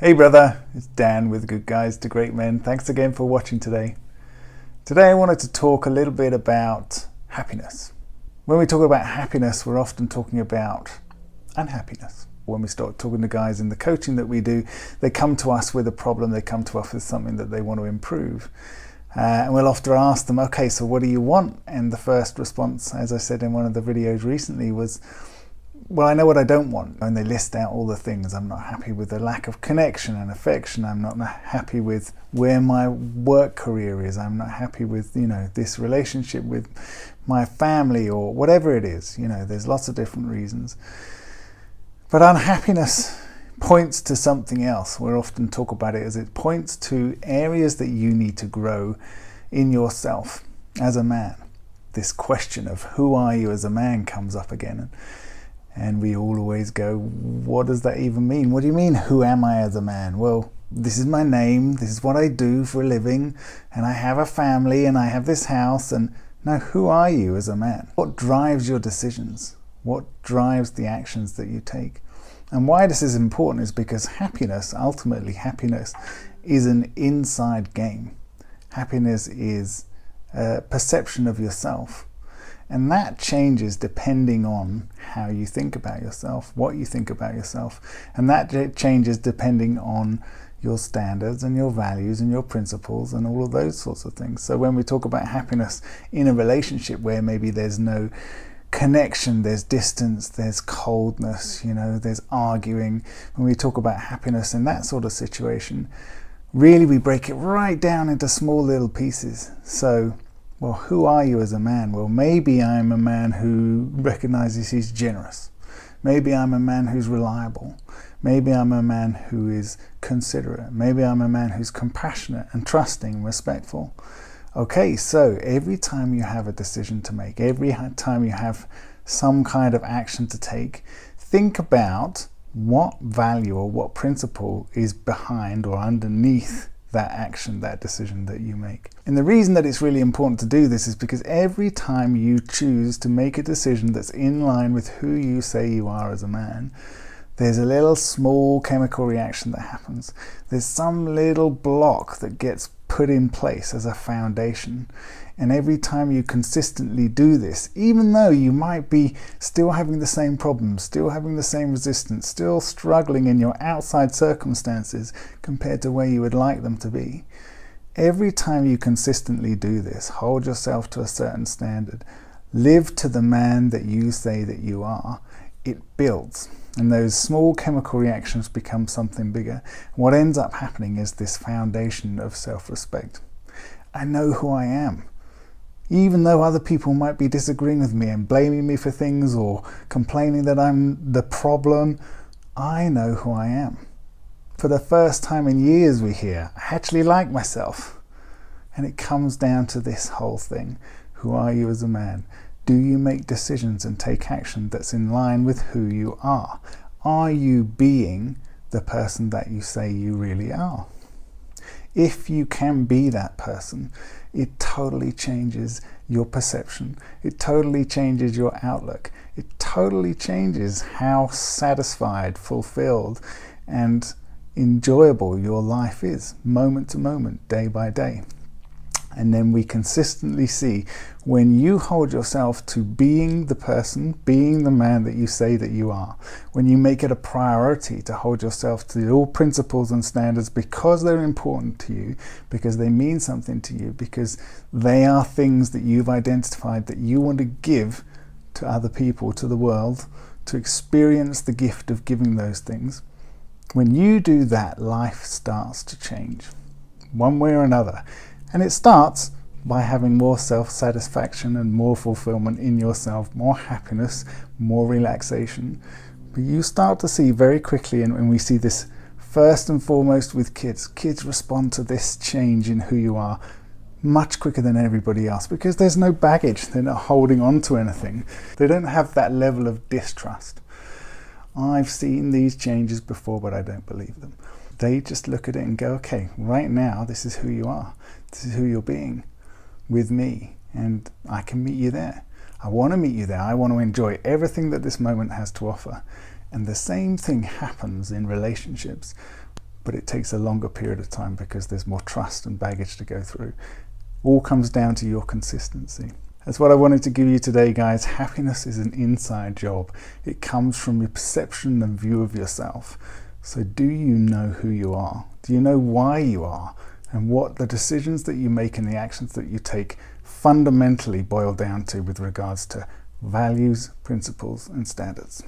Hey brother, it's Dan with Good Guys to Great Men. Thanks again for watching today. Today I wanted to talk a little bit about happiness. When we talk about happiness, we're often talking about unhappiness. When we start talking to guys in the coaching that we do, they come to us with a problem, they come to us with something that they want to improve. And we'll often ask them, okay, so what do you want? And the first response, as I said in one of the videos recently, was, well, I know what I don't want. And they list out all the things. I'm not happy with the lack of connection and affection. I'm not happy with where my work career is. I'm not happy with, this relationship with my family or whatever it is. There's lots of different reasons. But unhappiness points to something else. We often talk about it as it points to areas that you need to grow in yourself as a man. This question of who are you as a man comes up again. And we all always go, what does that even mean? What do you mean, who am I as a man? Well, this is my name, this is what I do for a living, and I have a family, and I have this house, and now who are you as a man? What drives your decisions? What drives the actions that you take? And why this is important is because happiness, ultimately happiness, is an inside game. Happiness is a perception of yourself. And that changes depending on how you think about yourself, what you think about yourself. And that changes depending on your standards and your values and your principles and all of those sorts of things. So when we talk about happiness in a relationship where maybe there's no connection, there's distance, there's coldness, there's arguing. When we talk about happiness in that sort of situation, really we break it right down into small little pieces. So, well, who are you as a man? Well, maybe I'm a man who recognizes he's generous. Maybe I'm a man who's reliable. Maybe I'm a man who is considerate. Maybe I'm a man who's compassionate and trusting and respectful. Okay, so every time you have a decision to make, every time you have some kind of action to take, think about what value or what principle is behind or underneath that action, that decision that you make. And the reason that it's really important to do this is because every time you choose to make a decision that's in line with who you say you are as a man, there's a little small chemical reaction that happens. There's some little block that gets put in place as a foundation. And every time you consistently do this, even though you might be still having the same problems, still having the same resistance, still struggling in your outside circumstances compared to where you would like them to be, every time you consistently do this, hold yourself to a certain standard, live to the man that you say that you are, it builds. And those small chemical reactions become something bigger. What ends up happening is this foundation of self-respect. I know who I am. Even though other people might be disagreeing with me and blaming me for things or complaining that I'm the problem, I know who I am. For the first time in years we hear, I actually like myself. And it comes down to this whole thing. Who are you as a man? Do you make decisions and take action that's in line with who you are? Are you being the person that you say you really are? If you can be that person, it totally changes your perception. It totally changes your outlook. It totally changes how satisfied, fulfilled, and enjoyable your life is, moment to moment, day by day. And then we consistently see when you hold yourself to being the person, being the man that you say that you are, when you make it a priority to hold yourself to your principles and standards because they're important to you, because they mean something to you, because they are things that you've identified that you want to give to other people, to the world, to experience the gift of giving those things. When you do that, life starts to change, one way or another. And it starts by having more self-satisfaction and more fulfillment in yourself, more happiness, more relaxation. But you start to see very quickly, and we see this first and foremost with kids. Kids respond to this change in who you are much quicker than everybody else because there's no baggage. They're not holding on to anything. They don't have that level of distrust. I've seen these changes before, but I don't believe them. They just look at it and go, okay, right now, this is who you are. This is who you're being with me, and I can meet you there. I want to meet you there. I want to enjoy everything that this moment has to offer. And the same thing happens in relationships. but it takes a longer period of time because there's more trust and baggage to go through. All comes down to your consistency. That's what I wanted to give you today, guys. Happiness is an inside job. It comes from your perception and view of yourself. So do you know who you are? Do you know why you are? And what the decisions that you make and the actions that you take fundamentally boil down to with regards to values, principles, and standards?